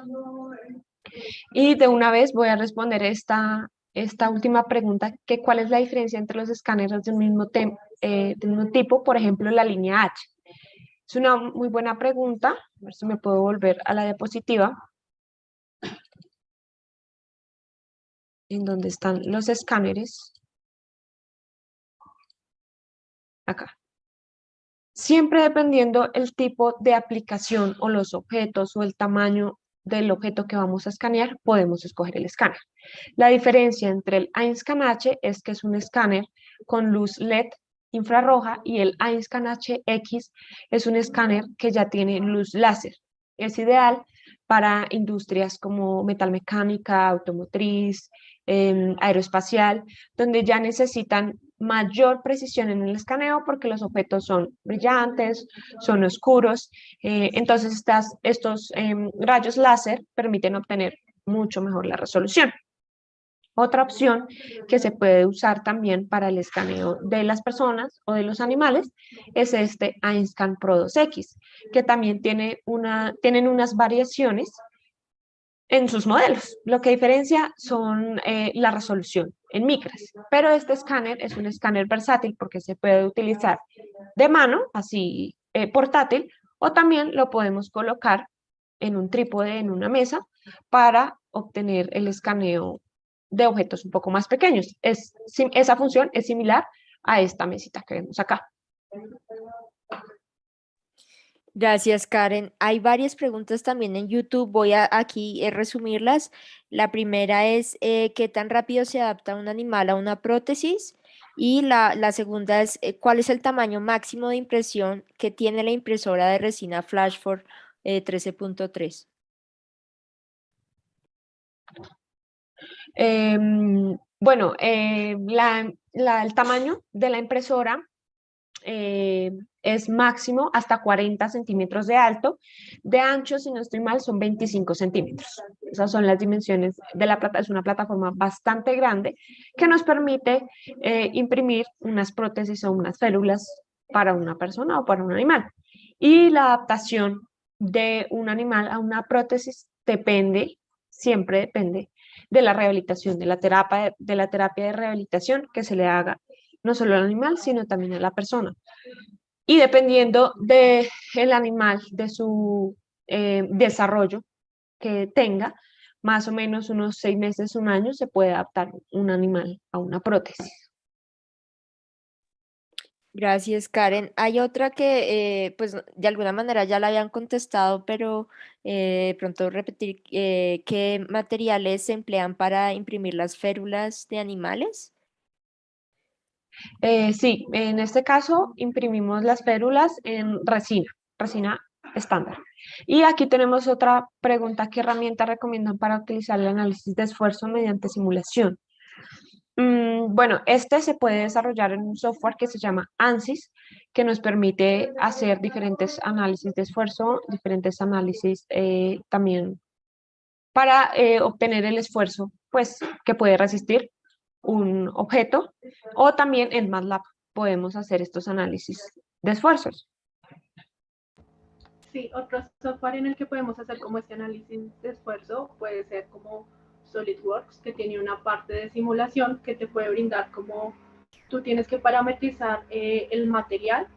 Y de una vez voy a responder esta última pregunta, que cuál es la diferencia entre los escáneres de un mismo tipo, por ejemplo, la línea H. Es una muy buena pregunta. A ver si me puedo volver a la diapositiva, en donde están los escáneres. Acá. Siempre dependiendo el tipo de aplicación o los objetos o el tamaño del objeto que vamos a escanear, podemos escoger el escáner. La diferencia entre el Ainscan H es que es un escáner con luz LED infrarroja y el Ainscan HX es un escáner que ya tiene luz láser. Es ideal para industrias como metalmecánica, automotriz, aeroespacial, donde ya necesitan mayor precisión en el escaneo porque los objetos son brillantes, son oscuros. Entonces estos rayos láser permiten obtener mucho mejor la resolución. Otra opción que se puede usar también para el escaneo de las personas o de los animales es este Ainscan Pro 2X, que también tienen unas variaciones en sus modelos. Lo que diferencia son la resolución en micras, pero este escáner es un escáner versátil porque se puede utilizar de mano, así portátil, o también lo podemos colocar en un trípode, en una mesa, para obtener el escaneo de objetos un poco más pequeños. Esa función es similar a esta mesita que vemos acá. Gracias, Karen. Hay varias preguntas también en YouTube. Voy a aquí resumirlas. La primera es ¿qué tan rápido se adapta un animal a una prótesis? Y la segunda es ¿cuál es el tamaño máximo de impresión que tiene la impresora de resina Flashforce 13.3? Bueno, el tamaño de la impresora es máximo hasta 40 centímetros de alto, de ancho, si no estoy mal, son 25 centímetros. Esas son las dimensiones de la plataforma. Es una plataforma bastante grande que nos permite imprimir unas prótesis o unas férulas para una persona o para un animal. Y la adaptación de un animal a una prótesis siempre depende de la rehabilitación, de la terapia de rehabilitación que se le haga no solo al animal, sino también a la persona. Y dependiendo del animal, de su desarrollo que tenga, más o menos unos 6 meses, un año, se puede adaptar un animal a una prótesis. Gracias, Karen. Hay otra que, pues, de alguna manera ya la habían contestado, pero pronto repetir, ¿qué materiales se emplean para imprimir las férulas de animales? Sí, en este caso imprimimos las férulas en resina estándar. Y aquí tenemos otra pregunta: ¿qué herramienta recomiendan para utilizar el análisis de esfuerzo mediante simulación? Bueno, este se puede desarrollar en un software que se llama ANSYS, que nos permite hacer diferentes análisis de esfuerzo, diferentes análisis también para obtener el esfuerzo pues, que puede resistir un objeto, o también en MATLAB podemos hacer estos análisis de esfuerzos. Sí, otro software en el que podemos hacer como este análisis de esfuerzo puede ser como SolidWorks, que tiene una parte de simulación que te puede brindar como tú tienes que parametrizar el material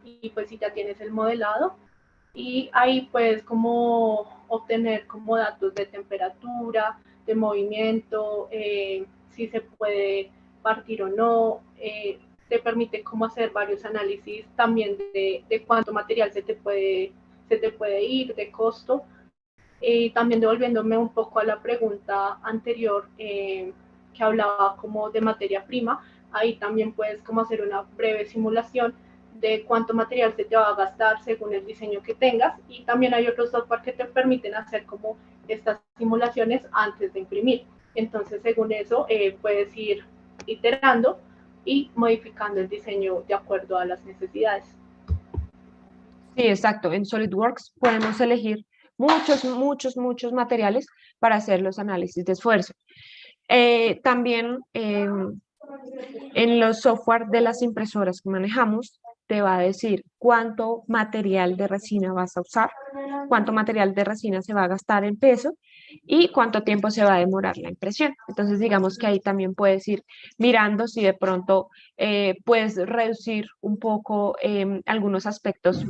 y pues si ya tienes el modelado y ahí puedes como obtener como datos de temperatura, de movimiento, si se puede partir o no, te permite como hacer varios análisis también de cuánto material se te puede ir, de costo. También devolviéndome un poco a la pregunta anterior que hablaba como de materia prima, ahí también puedes como hacer una breve simulación de cuánto material se te va a gastar según el diseño que tengas y también hay otros software que te permiten hacer como estas simulaciones antes de imprimir. Entonces, según eso, puedes ir iterando y modificando el diseño de acuerdo a las necesidades. Sí, exacto. En SolidWorks podemos elegir muchos materiales para hacer los análisis de esfuerzo. También en los software de las impresoras que manejamos, te va a decir cuánto material de resina vas a usar, cuánto material de resina se va a gastar en peso y cuánto tiempo se va a demorar la impresión. Entonces, digamos que ahí también puedes ir mirando si de pronto puedes reducir un poco algunos aspectos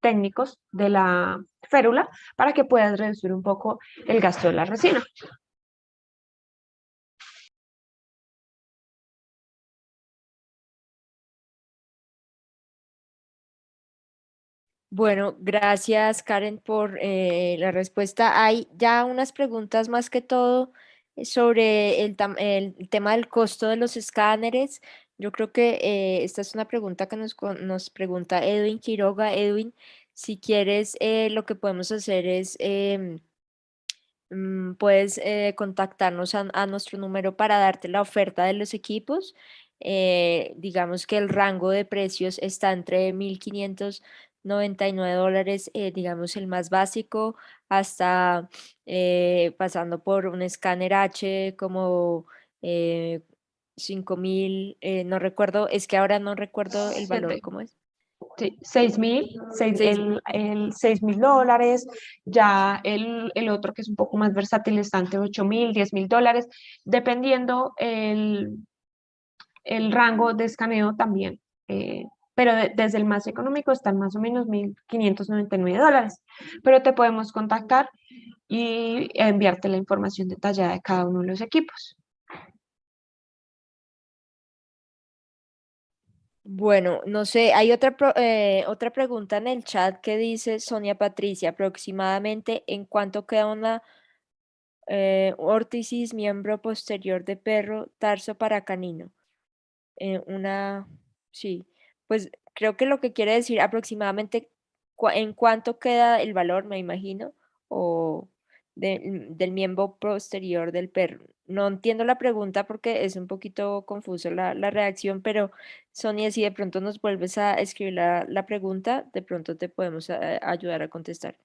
técnicos de la férula para que puedas reducir un poco el gasto de la resina. Bueno, gracias Karen por la respuesta. Hay ya unas preguntas más que todo sobre el tema del costo de los escáneres. Yo creo que esta es una pregunta que nos pregunta Edwin Quiroga. Edwin, si quieres, lo que podemos hacer es, puedes contactarnos a nuestro número para darte la oferta de los equipos. Digamos que el rango de precios está entre $1,599, digamos el más básico, hasta pasando por un escáner H como 5,000, no recuerdo, es que ahora no recuerdo el valor, Siete. ¿cómo es? Sí, 6.000, Seis, el $6.000, ya el otro que es un poco más versátil está entre 8.000, $10.000, dependiendo el rango de escaneo también. Pero desde el más económico están más o menos $1,599. Pero te podemos contactar y enviarte la información detallada de cada uno de los equipos. Bueno, no sé, hay otra pregunta en el chat que dice Sonia Patricia, aproximadamente en cuánto queda una órtesis miembro posterior de perro, tarso para canino. Una, sí, pues creo que lo que quiere decir aproximadamente en cuánto queda el valor, me imagino, o del miembro posterior del perro. No entiendo la pregunta porque es un poquito confuso la reacción, pero Sonia, si de pronto nos vuelves a escribir la pregunta, de pronto te podemos ayudar a contestar.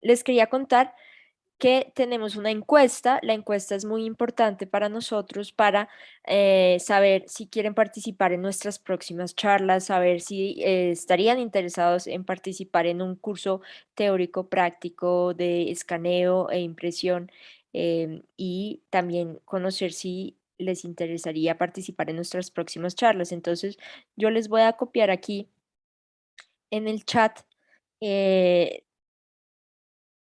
Les quería contar que tenemos una encuesta. La encuesta es muy importante para nosotros para saber si quieren participar en nuestras próximas charlas, saber si estarían interesados en participar en un curso teórico práctico de escaneo e impresión, y también conocer si les interesaría participar en nuestras próximas charlas. Entonces, yo les voy a copiar aquí en el chat. eh,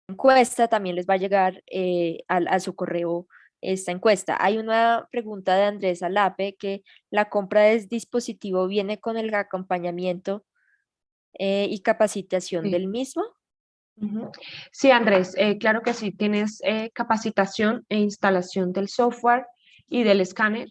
Encuesta, también les va a llegar a su correo esta encuesta. Hay una pregunta de Andrés Alape que la compra del dispositivo viene con el acompañamiento y capacitación Sí. del mismo. Ujú. Sí, Andrés, claro que sí, tienes capacitación e instalación del software y del escáner,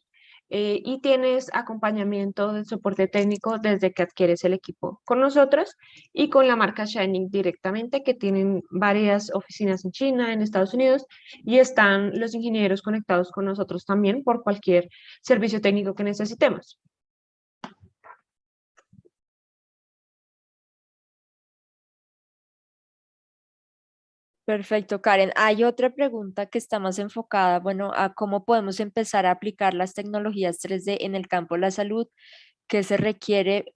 y tienes acompañamiento de soporte técnico desde que adquieres el equipo con nosotros y con la marca Shining directamente, que tienen varias oficinas en China, en Estados Unidos, y están los ingenieros conectados con nosotros también por cualquier servicio técnico que necesitemos. Perfecto, Karen. Hay otra pregunta que está más enfocada, bueno, a cómo podemos empezar a aplicar las tecnologías 3D en el campo de la salud. ¿Qué se requiere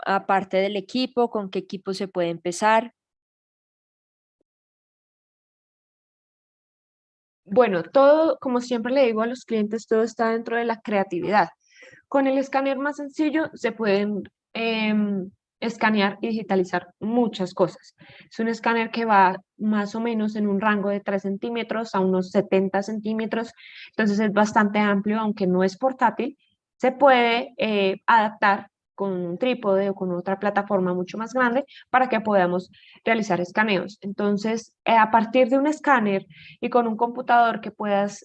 aparte del equipo? ¿Con qué equipo se puede empezar? Bueno, todo, como siempre le digo a los clientes, todo está dentro de la creatividad. Con el escáner más sencillo se pueden escanear y digitalizar muchas cosas. Es un escáner que va más o menos en un rango de 3 centímetros a unos 70 centímetros, entonces es bastante amplio, aunque no es portátil. Se puede adaptar con un trípode o con otra plataforma mucho más grande para que podamos realizar escaneos. Entonces, a partir de un escáner y con un computador que puedas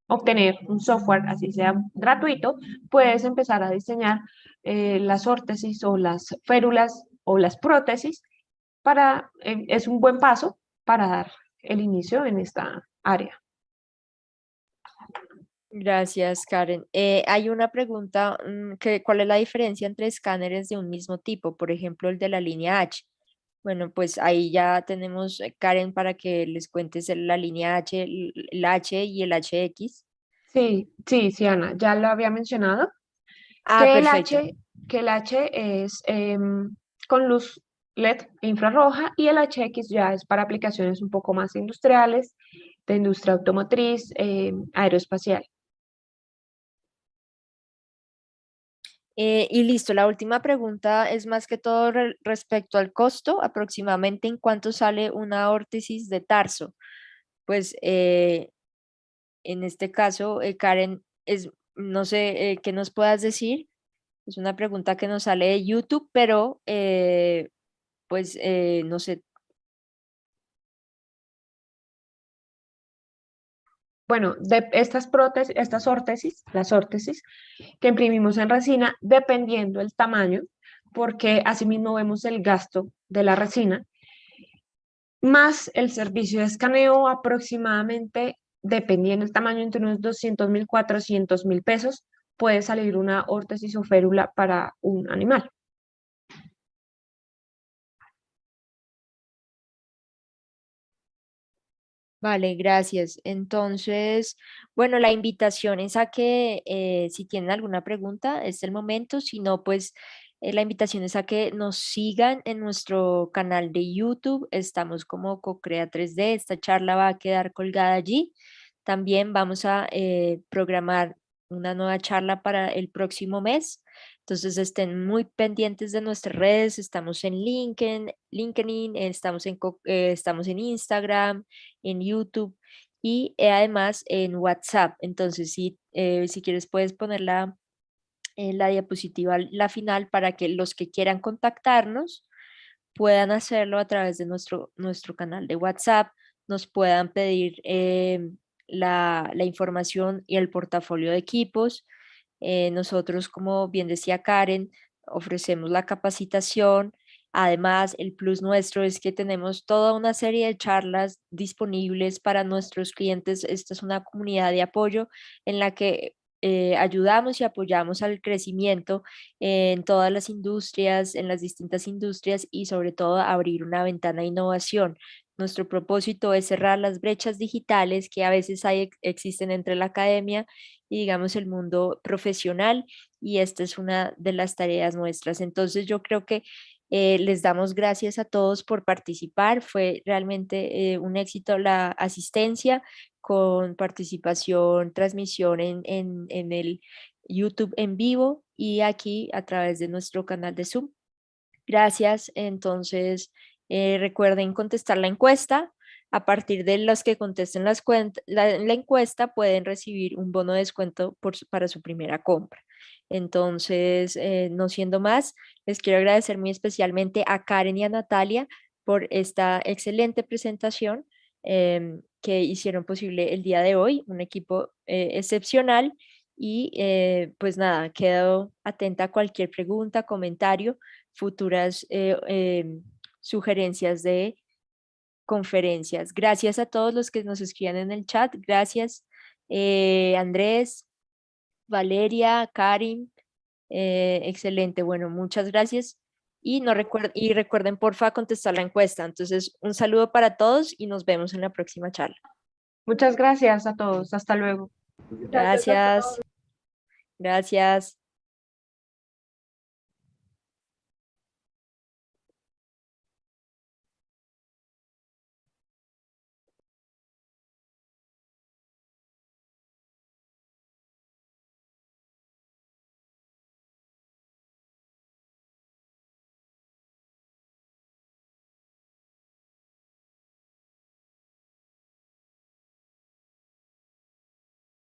obtener un software, así sea gratuito, puedes empezar a diseñar las órtesis o las férulas o las prótesis es un buen paso para dar el inicio en esta área. Gracias, Karen. Hay una pregunta, ¿cuál es la diferencia entre escáneres de un mismo tipo? Por ejemplo, el de la línea H. Bueno, pues ahí ya tenemos, Karen, para que les cuentes la línea H, el H y el HX. Sí, Ana, ya lo había mencionado, Ah, que el perfecto. H, que el H es con luz LED e infrarroja y el HX ya es para aplicaciones un poco más industriales, de industria automotriz, aeroespacial. Y listo, la última pregunta es más que todo respecto al costo, aproximadamente en cuánto sale una órtesis de tarso. Pues en este caso, Karen, no sé qué nos puedas decir. Es una pregunta que nos sale de YouTube, pero pues no sé. Bueno, de estas prótesis, estas órtesis, las órtesis que imprimimos en resina, dependiendo el tamaño, porque asimismo vemos el gasto de la resina, más el servicio de escaneo aproximadamente, dependiendo del tamaño, entre unos 200.000, 400.000 pesos, puede salir una órtesis o férula para un animal. Vale, gracias. Entonces, bueno, la invitación es a que si tienen alguna pregunta, es el momento. Si no, pues la invitación es a que nos sigan en nuestro canal de YouTube. Estamos como Cocrea 3D. Esta charla va a quedar colgada allí. También vamos a programar una nueva charla para el próximo mes. Entonces estén muy pendientes de nuestras redes. Estamos en LinkedIn, estamos en Instagram, en YouTube y además en WhatsApp. Entonces, si quieres, puedes poner la diapositiva, la final, para que los que quieran contactarnos puedan hacerlo a través de nuestro canal de WhatsApp, nos puedan pedir la información y el portafolio de equipos. Nosotros, como bien decía Karen, ofrecemos la capacitación. Además, el plus nuestro es que tenemos toda una serie de charlas disponibles para nuestros clientes. Esta es una comunidad de apoyo en la que ayudamos y apoyamos al crecimiento en todas las industrias, en las distintas industrias y sobre todo abrir una ventana de innovación. Nuestro propósito es cerrar las brechas digitales que a veces existen entre la academia y digamos el mundo profesional, y esta es una de las tareas nuestras. Entonces yo creo que les damos gracias a todos por participar. Fue realmente un éxito la asistencia con participación, transmisión en el YouTube en vivo y aquí a través de nuestro canal de Zoom. Gracias. Entonces, recuerden contestar la encuesta. A partir de los que contesten la encuesta, pueden recibir un bono de descuento para su primera compra. Entonces, no siendo más, les quiero agradecer muy especialmente a Karen y a Natalia por esta excelente presentación que hicieron posible el día de hoy, un equipo excepcional. Y pues nada, quedo atenta a cualquier pregunta, comentario, futuras sugerencias de conferencias. Gracias a todos los que nos escriban en el chat. Gracias, Andrés, Valeria, Karin. Excelente. Bueno, muchas gracias. Y, no y recuerden, porfa, contestar la encuesta. Entonces, un saludo para todos y nos vemos en la próxima charla. Muchas gracias a todos. Hasta luego. Gracias a todos. Gracias. Gracias.